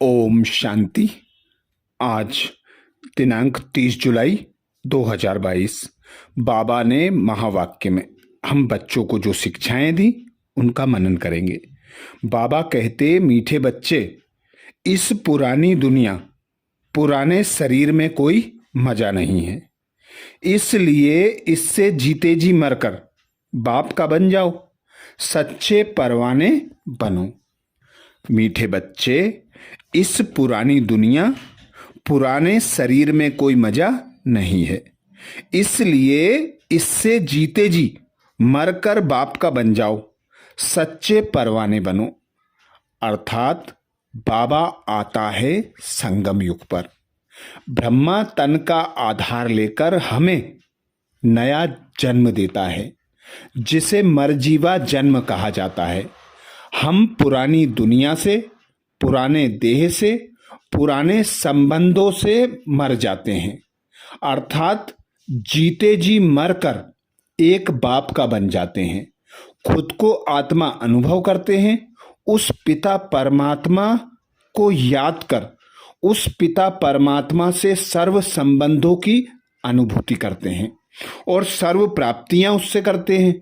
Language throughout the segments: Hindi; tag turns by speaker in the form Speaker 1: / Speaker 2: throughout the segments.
Speaker 1: ओम शांति। आज दिनांक 30 जुलाई 2022 बाबा ने महावाक्य में हम बच्चों को जो शिक्षाएं दी उनका मनन करेंगे। बाबा कहते, मीठे बच्चे, इस पुरानी दुनिया, पुराने शरीर में कोई मजा नहीं है, इसलिए इससे जीते जी मरकर बाप का बन जाओ, सच्चे परवाने बनो। मीठे बच्चे, इस पुरानी दुनिया, पुराने शरीर में कोई मजा नहीं है, इसलिए इससे जीते जी मरकर बाप का बन जाओ, सच्चे परवाने बनो। अर्थात बाबा आता है संगम युग पर। ब्रह्मा तन का आधार लेकर हमें नया जन्म देता है, जिसे मरजीवा जन्म कहा जाता है। हम पुरानी दुनिया से, पुराने देह से, पुराने संबंधों से मर जाते हैं, अर्थात जीते जी मरकर एक बाप का बन जाते हैं। खुद को आत्मा अनुभव करते हैं, उस पिता परमात्मा को याद कर उस पिता परमात्मा से सर्व संबंधों की अनुभूति करते हैं और सर्व प्राप्तियां उससे करते हैं।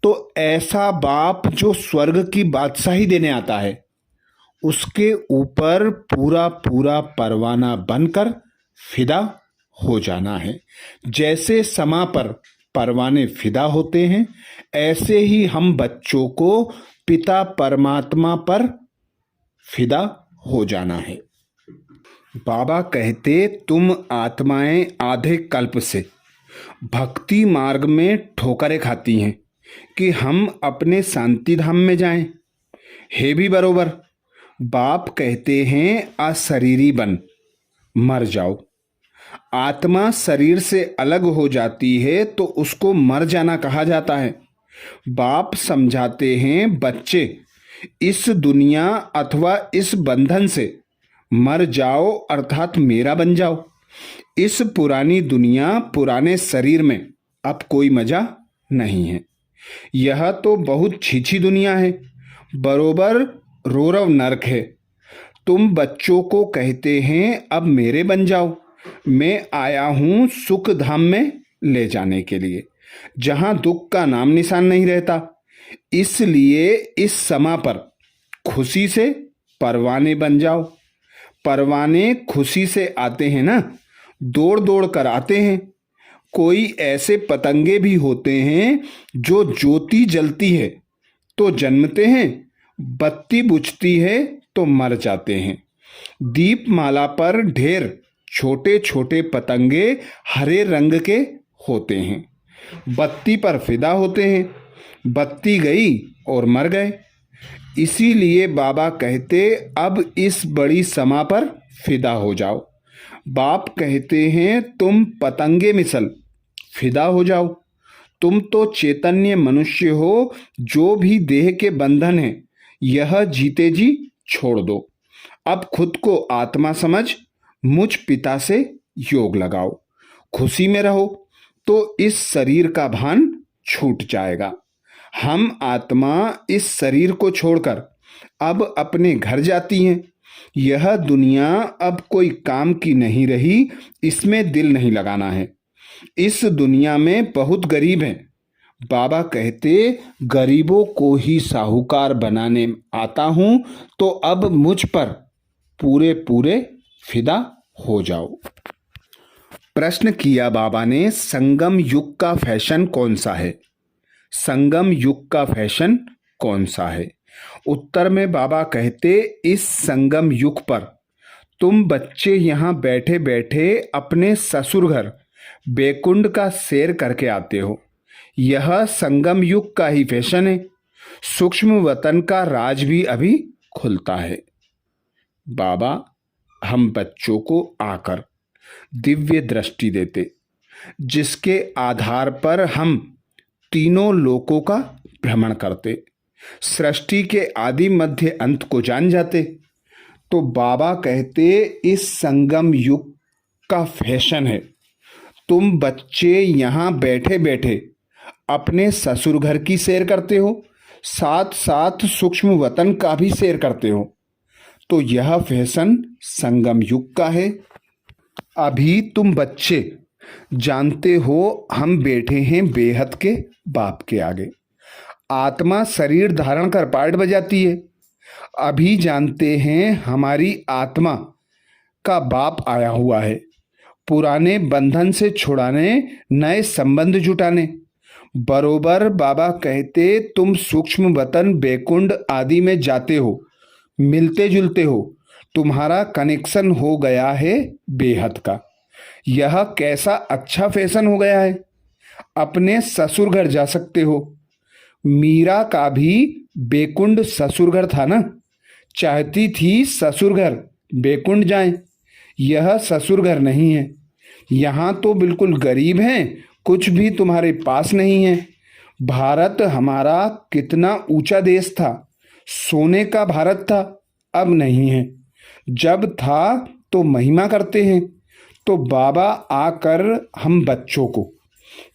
Speaker 1: तो ऐसा बाप जो स्वर्ग की बादशाही देने आता है, उसके ऊपर पूरा पूरा परवाना बनकर फिदा हो जाना है। जैसे समा पर परवाने फिदा होते हैं, ऐसे ही हम बच्चों को पिता परमात्मा पर फिदा हो जाना है। बाबा कहते, तुम आत्माएं आधे कल्प से भक्ति मार्ग में ठोकरें खाती हैं कि हम अपने शांति धाम में जाएं। हे भी बरोबर, बाप कहते हैं अशरीरी बन मर जाओ। आत्मा शरीर से अलग हो जाती है तो उसको मर जाना कहा जाता है। बाप समझाते हैं, बच्चे, इस दुनिया अथवा इस बंधन से मर जाओ, अर्थात मेरा बन जाओ। इस पुरानी दुनिया, पुराने शरीर में अब कोई मजा नहीं है। यह तो बहुत छीछी दुनिया है, बरोबर रोरव नरक है। तुम बच्चों को कहते हैं अब मेरे बन जाओ, मैं आया हूं सुख धाम में ले जाने के लिए, जहां दुख का नाम निशान नहीं रहता। इसलिए इस समा पर खुशी से परवाने बन जाओ। परवाने खुशी से आते हैं ना, दौड़ दौड़ कर आते हैं। कोई ऐसे पतंगे भी होते हैं जो ज्योति जलती है तो जन्मते हैं, बत्ती बुझती है तो मर जाते हैं। दीपमाला पर ढेर छोटे छोटे पतंगे हरे रंग के होते हैं, बत्ती पर फिदा होते हैं, बत्ती गई और मर गए। इसीलिए बाबा कहते, अब इस बड़ी समा पर फिदा हो जाओ। बाप कहते हैं, तुम पतंगे मिसल फिदा हो जाओ। तुम तो चैतन्य मनुष्य हो, जो भी देह के बंधन है यह जीते जी छोड़ दो। अब खुद को आत्मा समझ मुझ पिता से योग लगाओ। खुशी में रहो तो इस शरीर का भान छूट जाएगा। हम आत्मा इस शरीर को छोड़कर अब अपने घर जाती हैं। यह दुनिया अब कोई काम की नहीं रही, इसमें दिल नहीं लगाना है। इस दुनिया में बहुत गरीब हैं। बाबा कहते, गरीबों को ही साहूकार बनाने आता हूं, तो अब मुझ पर पूरे पूरे फिदा हो जाओ। प्रश्न किया बाबा ने, संगम युग का फैशन कौन सा है? संगम युग का फैशन कौन सा है? उत्तर में बाबा कहते, इस संगम युग पर तुम बच्चे यहाँ बैठे बैठे अपने ससुर घर बैकुंठ का सैर करके आते हो। यह संगम युग का ही फैशन है। सूक्ष्म वतन का राज भी अभी खुलता है। बाबा हम बच्चों को आकर दिव्य दृष्टि देते, जिसके आधार पर हम तीनों लोकों का भ्रमण करते, सृष्टि के आदि मध्य अंत को जान जाते। तो बाबा कहते, इस संगम युग का फैशन है, तुम बच्चे यहाँ बैठे बैठे अपने ससुर घर की सैर करते हो, साथ साथ सूक्ष्म वतन का भी सैर करते हो। तो यह फैशन संगम युग का है। अभी तुम बच्चे जानते हो हम बैठे हैं बेहद के बाप के आगे। आत्मा शरीर धारण कर पार्ट बजाती है। अभी जानते हैं हमारी आत्मा का बाप आया हुआ है, पुराने बंधन से छुड़ाने, नए संबंध जुटाने। बरोबर बाबा कहते तुम सूक्ष्म वतन बैकुंठ आदि में जाते हो, मिलते जुलते हो, तुम्हारा कनेक्शन हो गया है बेहद का। यह कैसा अच्छा फैशन हो गया है, अपने ससुर घर जा सकते हो। मीरा का भी बैकुंठ ससुर घर था ना, चाहती थी ससुर घर बैकुंठ जाए। यह ससुर घर नहीं है, यहाँ तो बिल्कुल गरीब हैं, कुछ भी तुम्हारे पास नहीं है। भारत हमारा कितना ऊंचा देश था, सोने का भारत था, अब नहीं है। जब था तो महिमा करते हैं। तो बाबा आकर हम बच्चों को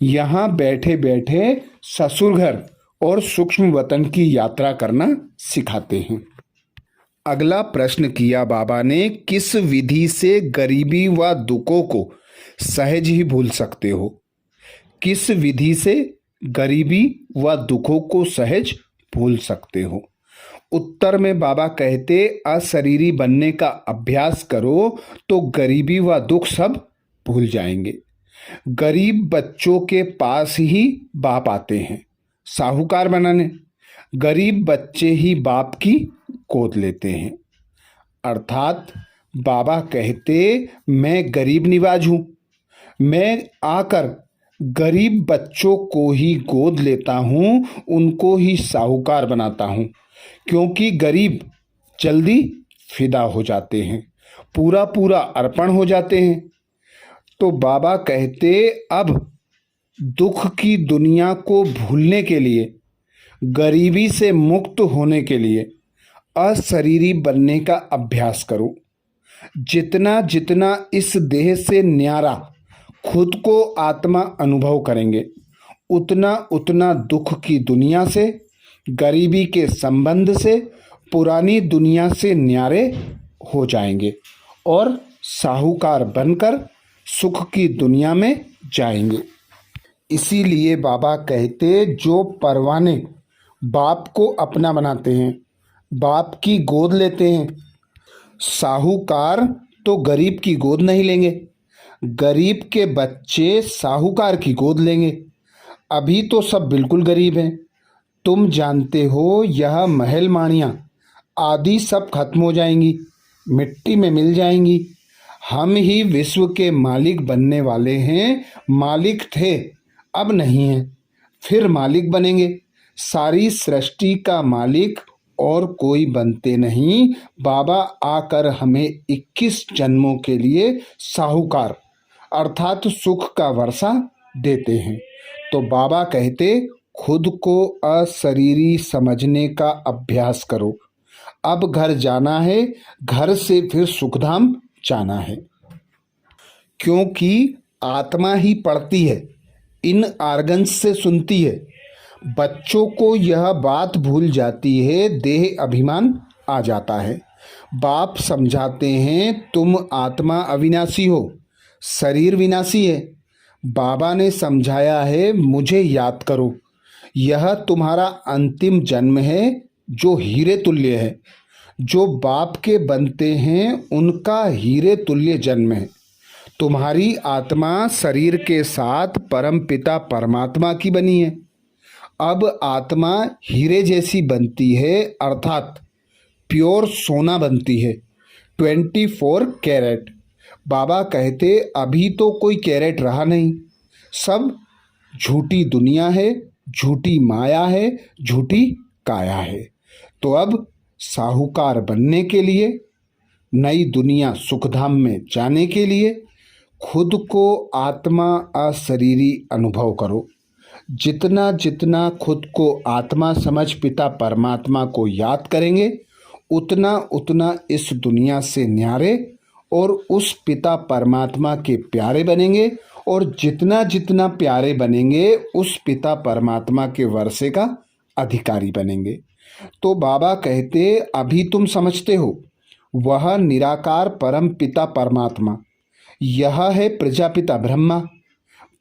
Speaker 1: यहाँ बैठे बैठे ससुर घर और सूक्ष्म वतन की यात्रा करना सिखाते हैं। अगला प्रश्न किया बाबा ने, किस विधि से गरीबी व दुखों को सहज ही भूल सकते हो? किस विधि से गरीबी व दुखों को सहज भूल सकते हो? उत्तर में बाबा कहते अशरीरी बनने का अभ्यास करो तो गरीबी व दुख सब भूल जाएंगे। गरीब बच्चों के पास ही बाप आते हैं साहूकार बनाने। गरीब बच्चे ही बाप की गोद लेते हैं। अर्थात बाबा कहते मैं गरीब निवाज हूँ, मैं आकर गरीब बच्चों को ही गोद लेता हूँ, उनको ही साहूकार बनाता हूँ, क्योंकि गरीब जल्दी फिदा हो जाते हैं, पूरा पूरा अर्पण हो जाते हैं। तो बाबा कहते अब दुख की दुनिया को भूलने के लिए, गरीबी से मुक्त होने के लिए अशरीरी बनने का अभ्यास करो। जितना जितना इस देह से न्यारा खुद को आत्मा अनुभव करेंगे, उतना उतना दुख की दुनिया से, गरीबी के संबंध से, पुरानी दुनिया से न्यारे हो जाएंगे और साहूकार बनकर सुख की दुनिया में जाएंगे। इसीलिए बाबा कहते जो परवाने बाप को अपना बनाते हैं, बाप की गोद लेते हैं, साहूकार तो गरीब की गोद नहीं लेंगे, गरीब के बच्चे साहूकार की गोद लेंगे। अभी तो सब बिल्कुल गरीब हैं। तुम जानते हो यह महल माणियाँ आदि सब खत्म हो जाएंगी, मिट्टी में मिल जाएंगी। हम ही विश्व के मालिक बनने वाले हैं। मालिक थे, अब नहीं हैं, फिर मालिक बनेंगे। सारी सृष्टि का मालिक और कोई बनते नहीं। बाबा आकर हमें 21 जन्मों के लिए साहूकार अर्थात सुख का वर्षा देते हैं। तो बाबा कहते खुद को अशरीरी समझने का अभ्यास करो। अब घर जाना है, घर से फिर सुखधाम जाना है, क्योंकि आत्मा ही पढ़ती है, इन आर्गन्स से सुनती है। बच्चों को यह बात भूल जाती है, देह अभिमान आ जाता है। बाप समझाते हैं तुम आत्मा अविनाशी हो, शरीर विनाशी है। बाबा ने समझाया है मुझे याद करो, यह तुम्हारा अंतिम जन्म है जो हीरे तुल्य है। जो बाप के बनते हैं उनका हीरे तुल्य जन्म है। तुम्हारी आत्मा शरीर के साथ परम पिता परमात्मा की बनी है। अब आत्मा हीरे जैसी बनती है, अर्थात प्योर सोना बनती है, 24 कैरेट। बाबा कहते अभी तो कोई कैरेट रहा नहीं, सब झूठी दुनिया है, झूठी माया है, झूठी काया है। तो अब साहूकार बनने के लिए, नई दुनिया सुखधाम में जाने के लिए खुद को आत्मा अशरीरी अनुभव करो। जितना जितना खुद को आत्मा समझ पिता परमात्मा को याद करेंगे, उतना उतना इस दुनिया से न्यारे और उस पिता परमात्मा के प्यारे बनेंगे। और जितना जितना प्यारे बनेंगे, उस पिता परमात्मा के वर्षे का अधिकारी बनेंगे। तो बाबा कहते अभी तुम समझते हो वह निराकार परम पिता परमात्मा, यह है प्रजापिता ब्रह्मा।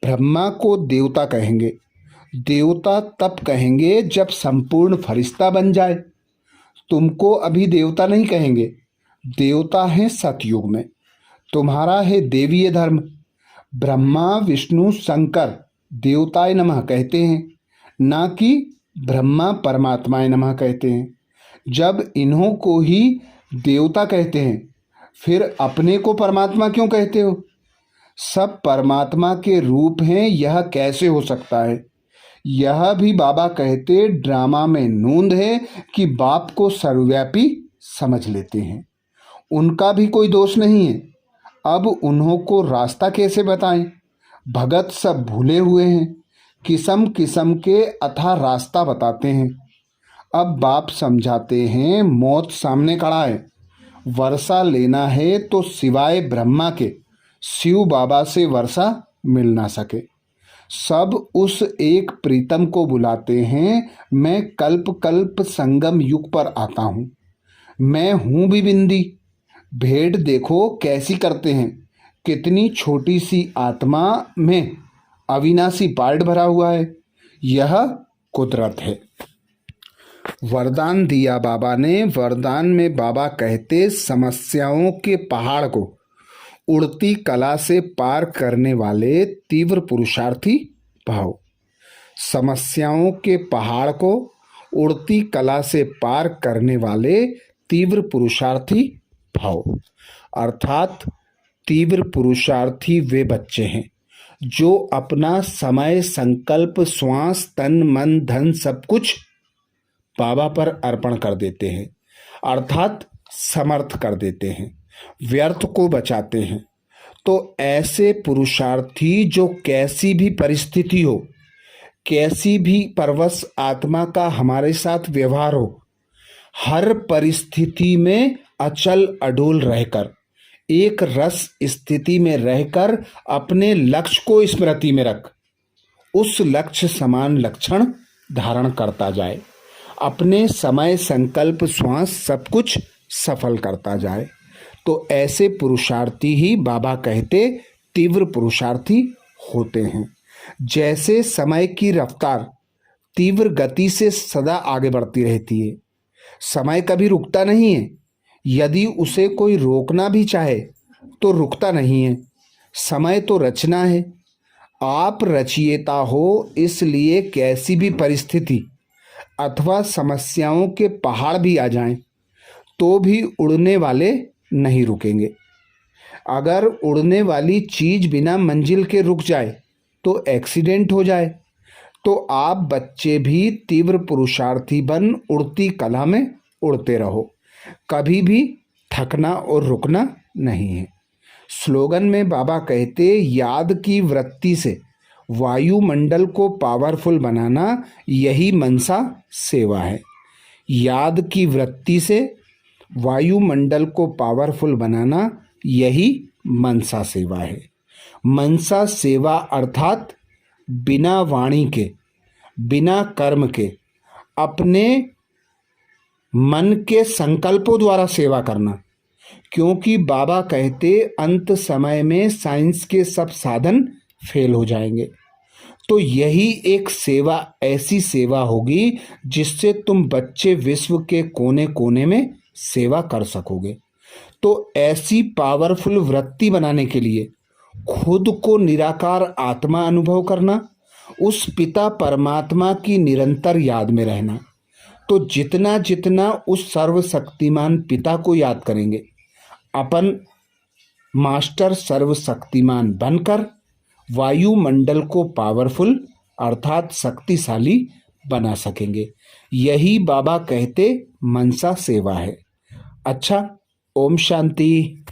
Speaker 1: ब्रह्मा को देवता कहेंगे। देवता तब कहेंगे जब संपूर्ण फरिश्ता बन जाए। तुमको अभी देवता नहीं कहेंगे। देवता है सतयुग में। तुम्हारा है देवीय धर्म। ब्रह्मा विष्णु शंकर देवताय नमः कहते हैं, ना कि ब्रह्मा परमात्माय नमः कहते हैं। जब इन्हों को ही देवता कहते हैं, फिर अपने को परमात्मा क्यों कहते हो? सब परमात्मा के रूप हैं, यह कैसे हो सकता है? यह भी बाबा कहते ड्रामा में नूंद है कि बाप को सर्वव्यापी समझ लेते हैं। उनका भी कोई दोष नहीं है। अब उन्हों को रास्ता कैसे बताएं? भगत सब भूले हुए हैं, किस्म किस्म के अथाह रास्ता बताते हैं। अब बाप समझाते हैं मौत सामने खड़ा है, वर्षा लेना है तो सिवाय ब्रह्मा के शिव बाबा से वर्षा मिल ना सके। सब उस एक प्रीतम को बुलाते हैं, मैं कल्प कल्प संगम युग पर आता हूँ। मैं हूँ भी बिंदी। भेंट देखो कैसी करते हैं, कितनी छोटी सी आत्मा में अविनाशी पार्ट भरा हुआ है। यह कुदरत है। वरदान दिया बाबा ने। वरदान में बाबा कहते समस्याओं के पहाड़ को उड़ती कला से पार करने वाले तीव्र पुरुषार्थी भाव। समस्याओं के पहाड़ को उड़ती कला से पार करने वाले तीव्र पुरुषार्थी भाव, अर्थात तीव्र पुरुषार्थी वे बच्चे हैं जो अपना समय, संकल्प, श्वास, तन, मन, धन सब कुछ बाबा पर अर्पण कर देते हैं, अर्थात समर्थ कर देते हैं, व्यर्थ को बचाते हैं। तो ऐसे पुरुषार्थी जो कैसी भी परिस्थिति हो, कैसी भी परवश आत्मा का हमारे साथ व्यवहार हो, हर परिस्थिति में अचल अडोल रहकर, एक रस स्थिति में रहकर अपने लक्ष्य को स्मृति में रख उस लक्ष्य समान लक्षण धारण करता जाए, अपने समय, संकल्प, श्वास सब कुछ सफल करता जाए। तो ऐसे पुरुषार्थी ही बाबा कहते तीव्र पुरुषार्थी होते हैं। जैसे समय की रफ्तार तीव्र गति से सदा आगे बढ़ती रहती है, समय कभी रुकता नहीं है। यदि उसे कोई रोकना भी चाहे तो रुकता नहीं है। समय तो रचना है। आप रचयिता हो, इसलिए कैसी भी परिस्थिति अथवा समस्याओं के पहाड़ भी आ जाएं तो भी उड़ने वाले नहीं रुकेंगे। अगर उड़ने वाली चीज बिना मंजिल के रुक जाए तो एक्सीडेंट हो जाए। तो आप बच्चे भी तीव्र पुरुषार्थी बन उड़ती कला में उड़ते रहो, कभी भी थकना और रुकना नहीं है। स्लोगन में बाबा कहते याद की वृत्ति से वायुमंडल को पावरफुल बनाना यही मनसा सेवा है। याद की वृत्ति से वायुमंडल को पावरफुल बनाना यही मनसा सेवा है। मनसा सेवा अर्थात बिना वाणी के, बिना कर्म के, अपने मन के संकल्पों द्वारा सेवा करना। क्योंकि बाबा कहते अंत समय में साइंस के सब साधन फेल हो जाएंगे। तो यही एक सेवा, ऐसी सेवा होगी जिससे तुम बच्चे विश्व के कोने कोने में सेवा कर सकोगे। तो ऐसी पावरफुल वृत्ति बनाने के लिए खुद को निराकार आत्मा अनुभव करना, उस पिता परमात्मा की निरंतर याद में रहना। तो जितना जितना उस सर्वशक्तिमान पिता को याद करेंगे, अपन मास्टर सर्वशक्तिमान बनकर वायुमंडल को पावरफुल अर्थात शक्तिशाली बना सकेंगे। यही बाबा कहते मनसा सेवा है। अच्छा, ओम शांति।